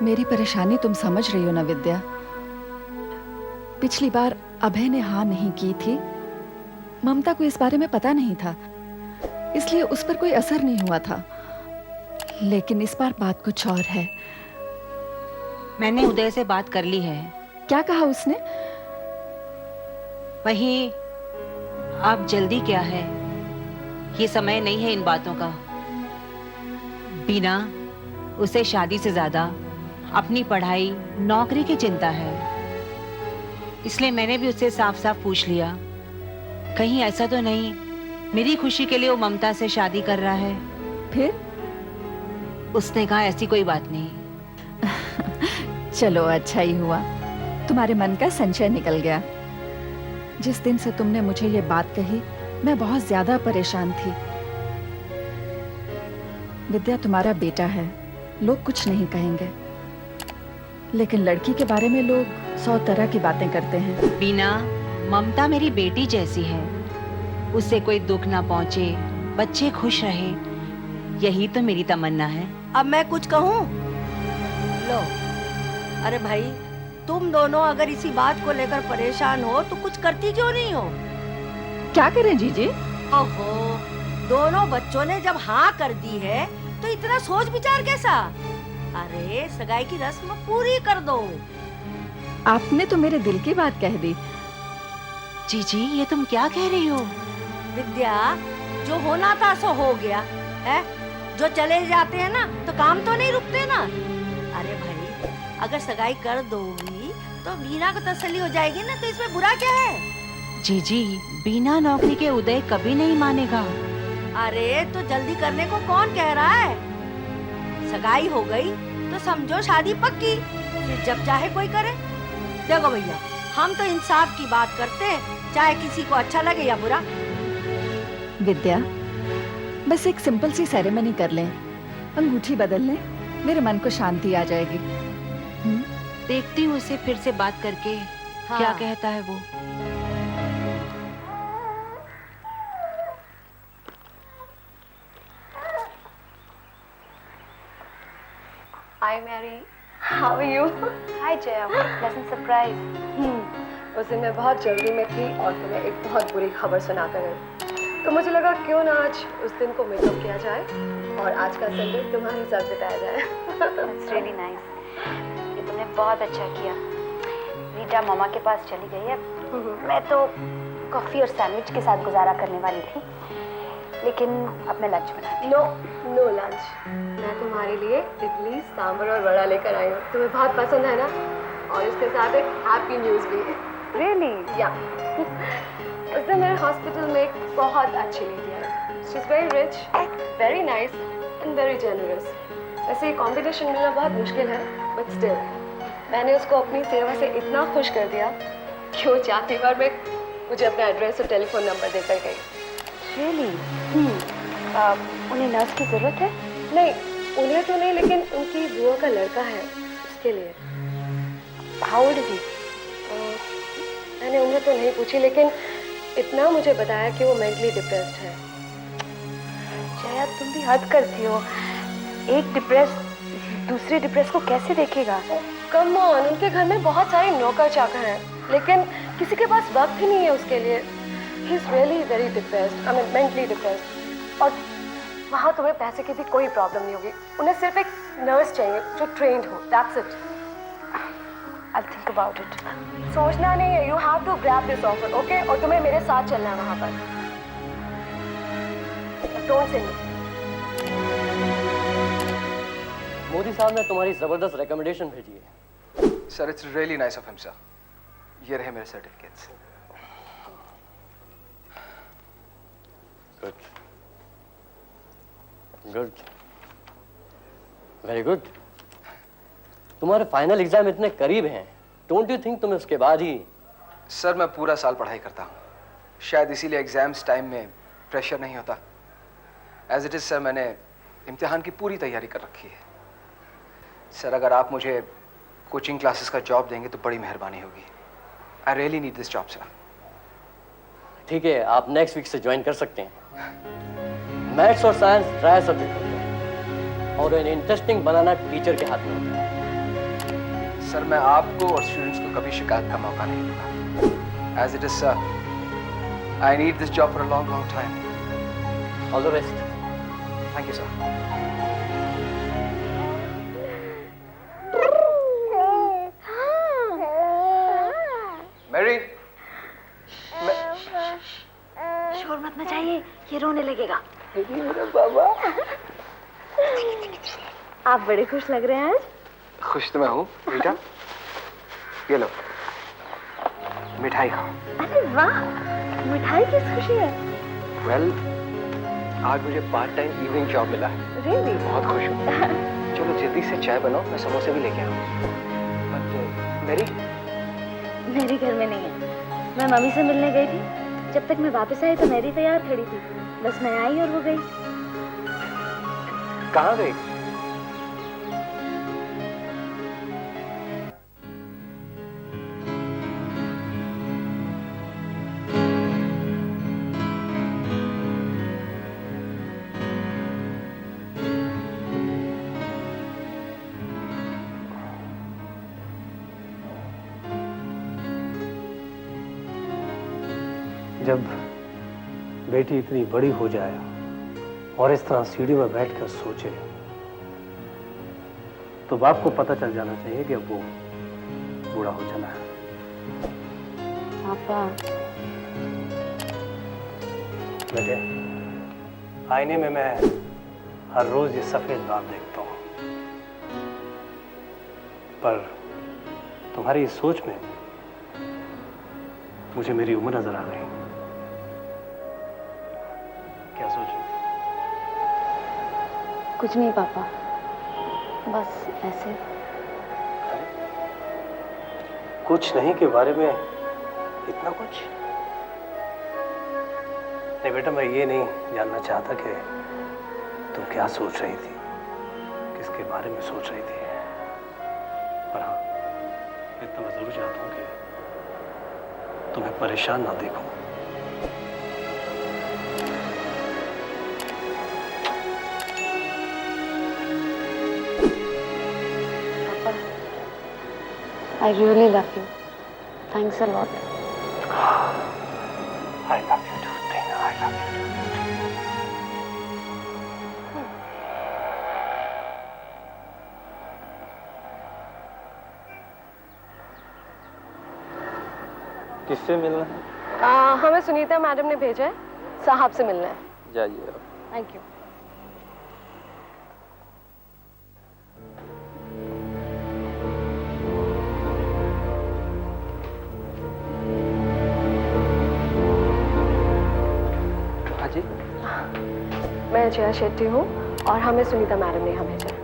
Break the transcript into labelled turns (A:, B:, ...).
A: मेरी परेशानी तुम समझ रही हो ना विद्या। पिछली बार अभय ने हाँ नहीं की थी। ममता को इस बारे में पता नहीं था, इसलिए उस पर कोई असर नहीं हुआ था। लेकिन इस बार बात कुछ और है।
B: मैंने उदय से बात कर ली है।
A: क्या कहा उसने?
B: वही, अब जल्दी क्या है, ये समय नहीं है इन बातों का। बीना, उसे शादी से ज्यादा अपनी पढ़ाई नौकरी की चिंता है। इसलिए मैंने भी उससे साफ साफ पूछ लिया, कहीं ऐसा तो नहीं मेरी खुशी के लिए वो ममता से शादी कर रहा है।
A: फिर
B: उसने कहा ऐसी कोई बात नहीं।
A: चलो अच्छा ही हुआ, तुम्हारे मन का संशय निकल गया। जिस दिन से तुमने मुझे ये बात कही, मैं बहुत ज्यादा परेशान थी। विद्या तुम्हारा बेटा है, लोग कुछ नहीं कहेंगे, लेकिन लड़की के बारे में लोग 100 तरह की बातें करते हैं।
B: बीना, ममता मेरी बेटी जैसी है, उससे कोई दुख ना पहुंचे, बच्चे खुश रहे, यही तो मेरी तमन्ना है।
C: अब मैं कुछ कहूँ? लो, अरे भाई, तुम दोनों अगर इसी बात को लेकर परेशान हो तो कुछ करती क्यों नहीं हो?
A: क्या करें जीजी?
C: ओहो, दोनों बच्चों ने जब हाँ कर दी है तो इतना सोच विचार कैसा? अरे सगाई की रस्म पूरी कर दो।
A: आपने तो मेरे दिल की बात कह दी।
B: जीजी, ये तुम क्या कह रही हो?
C: विद्या, जो होना था सो हो गया है। जो चले जाते हैं ना तो काम तो नहीं रुकते ना। अरे भाई, अगर सगाई कर दोगी तो बीना को तसल्ली हो जाएगी ना, तो इसमें बुरा क्या है?
B: जीजी, बीना नौकरी के उदय कभी नहीं मानेगा।
C: अरे तो जल्दी करने को कौन कह रहा है? सगाई हो गई तो समझो शादी पक्की, फिर जब चाहे कोई करे। देखो भैया, हम तो इंसाफ की बात करते हैं, चाहे किसी को अच्छा लगे या बुरा।
A: विद्या, बस एक सिंपल सी सेरेमनी कर लें, अंगूठी बदल लें, मेरे मन को शांति आ जाएगी।
B: देखती हूँ उसे फिर से बात करके।
C: हाँ।
B: क्या कहता है वो।
D: Hi Mary, how are you? Hi Jaya, what a pleasant surprise. उस दिन मैं बहुत जल्दी में थी और तुम्हें एक बहुत बुरी खबर सुनाकर गई, तो मुझे लगा क्यों ना आज उस दिन को मेकअप किया जाए और आज का संडे तुम्हारे साथ बिताया जाए।
E: That's really nice. ये तुमने बहुत अच्छा किया। रीटा मामा के पास चली गई है। मैं तो कॉफी और सैंडविच के साथ गुजारा करने वाली थी, लेकिन अब मैं लंच बनाती हूँ।
D: नो लंच, मैं तुम्हारे लिए इडली, सांभर और वड़ा लेकर आई हूँ। तुम्हें बहुत पसंद है ना? और इसके साथ एक हैप्पी न्यूज़ भी है।
E: Really?
D: या उस दिन मेरे हॉस्पिटल में एक बहुत अच्छी lady I. She is very rich, very nice and very generous. वैसे ये कॉम्बिनेशन मिलना बहुत मुश्किल है, बट स्टिल मैंने उसको अपनी सेवा से इतना खुश कर दिया कि वो चाहती बार में मुझे अपना एड्रेस और टेलीफोन नंबर देकर गई।
E: Really? उन्हें नर्स की ज़रूरत है?
D: नहीं, उन्हें तो नहीं, लेकिन उनकी बुआ का लड़का है, उसके लिए।
E: How old is he?
D: मैंने उम्र तो नहीं पूछी, लेकिन इतना मुझे बताया कि वो मेंटली डिप्रेस्ड है।
E: जया, तुम भी हद करती हो। एक डिप्रेस दूसरे डिप्रेस को कैसे देखेगा?
D: कम ऑन, उनके घर में बहुत सारे नौकर चाकर हैं, लेकिन किसी के पास वक्त ही नहीं है उसके लिए। He is really very depressed, I mean mentally depressed. और वहाँ तुम्हें पैसे की भी कोई प्रॉब्लम नहीं होगी। उन्हें सिर्फ एक नर्स चाहिए जो ट्रेंड हो, that's it.
E: I'll think about it.
D: सोचना नहीं है, you have to grab this offer, okay? और तुम्हें मेरे साथ चलना है वहाँ पर। Don't say no.
F: मोदी साहब ने तुम्हारी जबरदस्त रिकमेंडेशन भेजी है।
G: Sir, it's really nice of him sir. ये रहे मेरे certificates.
F: Good good, very good. तुम्हारे फाइनल एग्जाम इतने करीब हैं, डोंट यू थिंक तुम्हें उसके बाद ही।
G: सर, मैं पूरा साल पढ़ाई करता हूँ, शायद इसीलिए एग्जाम्स टाइम में प्रेशर नहीं होता। एज इट इज सर, मैंने इम्तिहान की पूरी तैयारी कर रखी है। सर, अगर आप मुझे कोचिंग क्लासेस का जॉब देंगे तो बड़ी मेहरबानी होगी। I really need this job sir.
F: ठीक है, आप नेक्स्ट वीक से ज्वाइन कर सकते हैं। मैथ्स और साइंस ट्रायल सब्जेक्ट होते हैं और इन्हें इंटरेस्टिंग बनाना टीचर के हाथ में होता है।
G: सर मैं आपको और स्टूडेंट्स को कभी शिकायत का मौका नहीं दूंगा। As it is sir, I need this job for a long long time.
F: All the best.
G: Thank you sir. Mary,
E: शोर मत मचाइए, ये रोने लगेगा। आप बड़े खुश लग रहे हैं आज।
G: खुश तो मैं हूँ बेटा। ये लो मिठाई खाओ।
E: अरे वाह, मिठाई किस खुशी है?
G: वेल, आज मुझे पार्ट टाइम इवनिंग जॉब मिला है।
E: रियली?
G: बहुत खुश हूँ। चलो जल्दी से चाय बनाओ, मैं समोसे भी लेके आऊँ। मेरी
E: मेरी घर में नहीं है, मैं मम्मी से मिलने गई थी। जब तक मैं वापस आई तो मेरी तैयार खड़ी थी, बस मैं आई और वो गई।
G: कहाँ गई?
H: जब बेटी इतनी बड़ी हो जाए और इस तरह सीढ़ी में बैठकर सोचे, तो बाप को पता चल जाना चाहिए कि अब वो बूढ़ा हो चला है।
E: पापा,
H: बेटे, आईने में मैं हर रोज ये सफेद बाल देखता हूँ, पर तुम्हारी इस सोच में मुझे मेरी उम्र नजर आ गई। क्या सोच रही थी?
E: कुछ नहीं पापा, बस ऐसे।
H: कुछ नहीं के बारे में इतना कुछ? नहीं बेटा, मैं ये नहीं जानना चाहता कि तुम क्या सोच रही थी, किसके बारे में सोच रही थी, पर हाँ, इतना मैं जरूर चाहता हूँ कि तुम्हें परेशान ना देखूं।
E: पापा, I really love you. Thanks a lot.
H: I love you too, Tina. I love you too.
F: किससे मिलना है?
D: हमें सुनीता मैडम ने भेजा है, साहब से मिलना है।
F: जाइए।
D: Thank you.
G: हाँ जी।
D: मैं जया शेट्टी हूँ और हमें सुनीता मैडम ने यहाँ भेजा है।